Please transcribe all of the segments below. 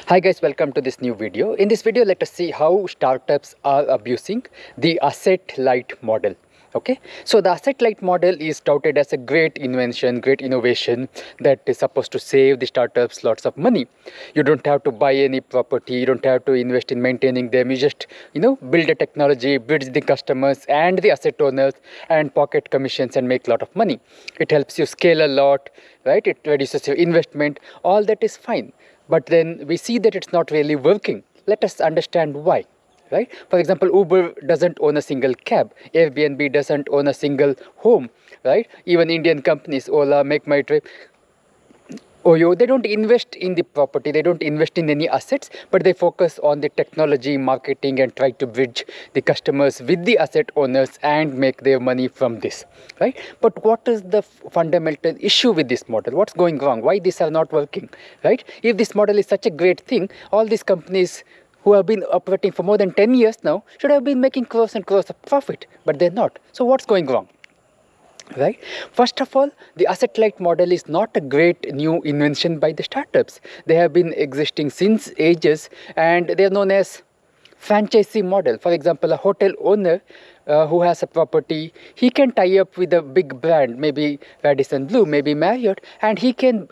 Hi guys, welcome to this new video. In this video, let us see how startups are abusing the asset light model. Okay, so the asset light model is touted as a great invention, great innovation that is supposed to save the startups lots of money. You don't have to buy any property, you don't have to invest in maintaining them. You just, build a technology, build the customers and the asset owners and pocket commissions and make a lot of money. It helps you scale a lot, right? It reduces your investment. All that is fine. But then we see that it's not really working. Let us understand why. Right? For example, Uber doesn't own a single cab. Airbnb doesn't own a single home. Right? Even Indian companies, Ola, Make My Trip, Oyo, they don't invest in the property, they don't invest in any assets, but they focus on the technology, marketing, and try to bridge the customers with the asset owners and make their money from this, right? But what is the fundamental issue with this model? What's going wrong? Why these are not working, right? If this model is such a great thing, all these companies who have been operating for more than 10 years now should have been making crores and crores of profit, but they're not. So what's going wrong? Right? First of all, the asset light model is not a great new invention by the startups. They have been existing since ages and they are known as franchisee model. For example, a hotel owner who has a property, he can tie up with a big brand, maybe Radisson Blu, maybe Marriott, and he can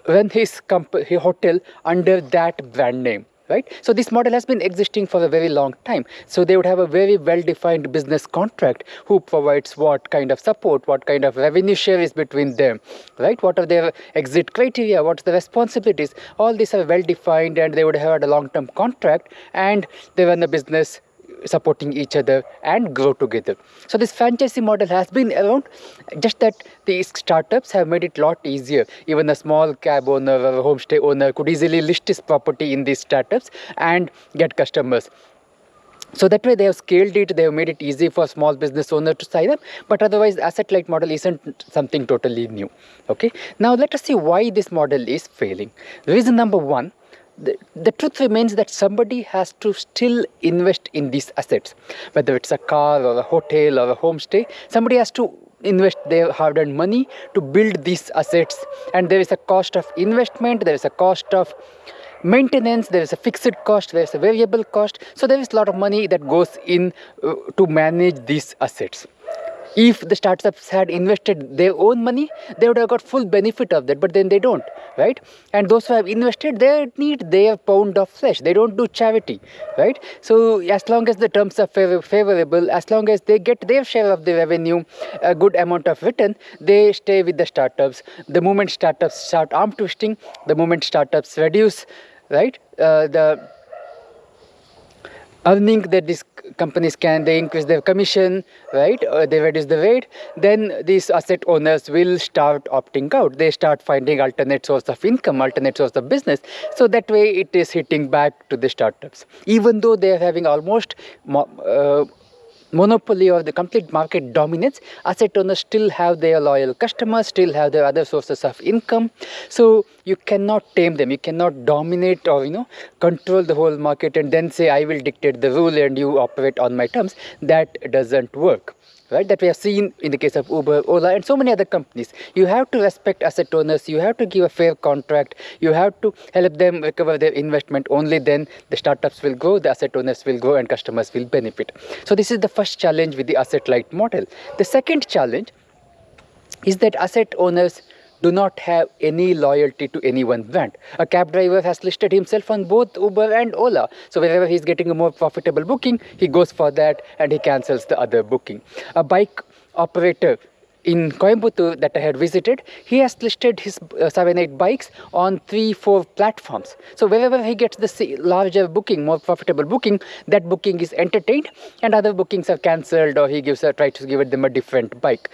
run his hotel under that brand name. Right? So this model has been existing for a very long time. So they would have a very well-defined business contract, who provides what kind of support, what kind of revenue share is between them, right? What are their exit criteria, what's the responsibilities. All these are well-defined and they would have had a long-term contract and they run a business supporting each other and grow together. So this franchisee model has been around, just that these startups have made it a lot easier. Even a small cab owner or a homestay owner could easily list his property in these startups and get customers. So that way they have scaled it, they have made it easy for small business owner to sign up, but otherwise asset light model isn't something totally new. Okay, now let us see why this model is failing. Reason number one, the truth remains that somebody has to still invest in these assets, whether it's a car or a hotel or a homestay. Somebody has to invest their hard-earned money to build these assets, and there is a cost of investment, there is a cost of maintenance, there is a fixed cost, there is a variable cost. So there is a lot of money that goes in to manage these assets. If the startups had invested their own money, they would have got full benefit of that, but then they don't, right? And those who have invested, they need their pound of flesh. They don't do charity, right? So as long as the terms are favorable, as long as they get their share of the revenue, a good amount of return, they stay with the startups. The moment startups start arm twisting, the moment startups reduce, right, the earning that these companies can, they increase their commission, right, they reduce the rate, then these asset owners will start opting out. They start finding alternate source of income, alternate source of business. So that way it is hitting back to the startups, even though they are having almost monopoly or the complete market dominance. Asset owners still have their loyal customers, still have their other sources of income. So you cannot tame them, you cannot dominate or control the whole market and then say I will dictate the rule and you operate on my terms. That doesn't work, right? That we have seen in the case of Uber, Ola, and so many other companies. You have to respect asset owners, you have to give a fair contract, you have to help them recover their investment. Only then the startups will grow, the asset owners will grow, and customers will benefit. So this is the first challenge with the asset light model. The second challenge is that asset owners do not have any loyalty to any one brand. A cab driver has listed himself on both Uber and Ola. So wherever he's getting a more profitable booking, he goes for that and he cancels the other booking. A bike operator in Coimbatore that I had visited, he has listed his 7-8 bikes on 3-4 platforms. So wherever he gets the larger booking, more profitable booking, that booking is entertained and other bookings are cancelled, or he tries to give them a different bike.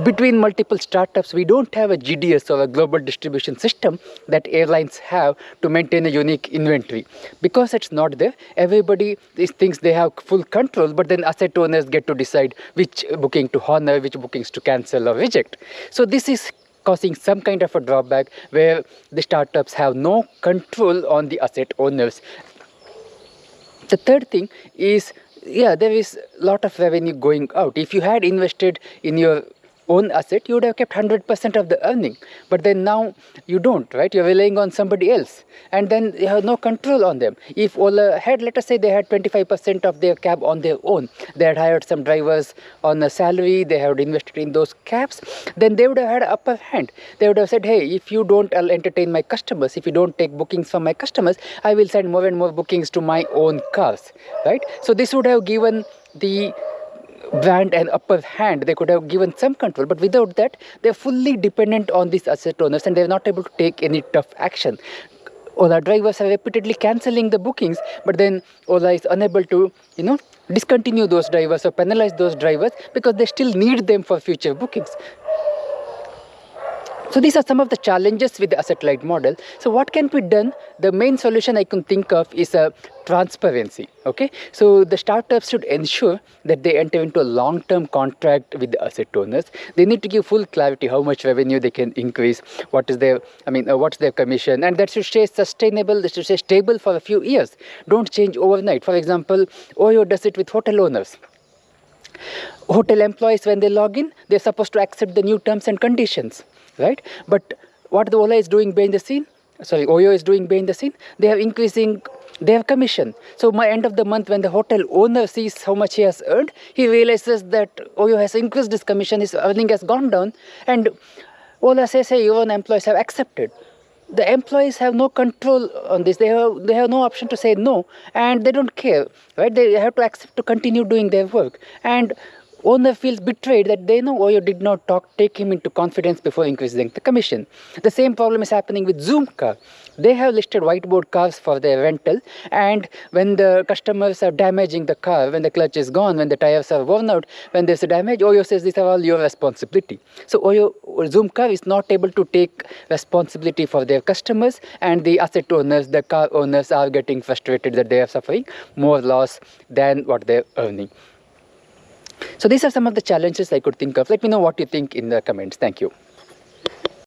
Between multiple startups, we don't have a GDS or a global distribution system that airlines have to maintain a unique inventory. Because it's not there, everybody thinks they have full control, but then asset owners get to decide which booking to honor, which bookings to cancel or reject. So this is causing some kind of a drawback where the startups have no control on the asset owners. The third thing is, there is a lot of revenue going out. If you had invested in your own asset, you would have kept 100% of the earning. But then now you don't, right? You're relying on somebody else, and then you have no control on them. If Ola had, let us say, they had 25% of their cab on their own, they had hired some drivers on a salary, they had invested in those cabs, then they would have had an upper hand. They would have said, hey, if you don't entertain my customers, if you don't take bookings from my customers, I will send more and more bookings to my own cars, right? So this would have given the brand an upper hand. They could have given some control, but without that, they're fully dependent on these asset owners, and they're not able to take any tough action. Ola drivers are repeatedly cancelling the bookings, but then Ola is unable to, discontinue those drivers or penalize those drivers because they still need them for future bookings. So these are some of the challenges with the asset-light model. So what can be done? The main solution I can think of is transparency. Okay, so the startups should ensure that they enter into a long-term contract with the asset owners. They need to give full clarity how much revenue they can increase, what's their commission, and that should stay sustainable. That should stay stable for a few years. Don't change overnight. For example, Oyo does it with hotel owners. Hotel employees, when they log in, they're supposed to accept the new terms and conditions, right? But what the Oyo is doing behind the scene, they are increasing their commission. So by end of the month, when the hotel owner sees how much he has earned, he realizes that Oyo has increased his commission, his earning has gone down, and Ola says, hey, your own employees have accepted. The employees have no control on this. They have no option to say no, and they don't care, right? They have to accept to continue doing their work. And owner feels betrayed that they know Oyo did not take him into confidence before increasing the commission. The same problem is happening with Zoom Car. They have listed whiteboard cars for their rental, and when the customers are damaging the car, when the clutch is gone, when the tires are worn out, when there's a damage, Oyo says these are all your responsibility. So Zoom Car is not able to take responsibility for their customers, and the asset owners, the car owners, are getting frustrated that they are suffering more loss than what they're earning. So these are some of the challenges I could think of. Let me know what you think in the comments. Thank you.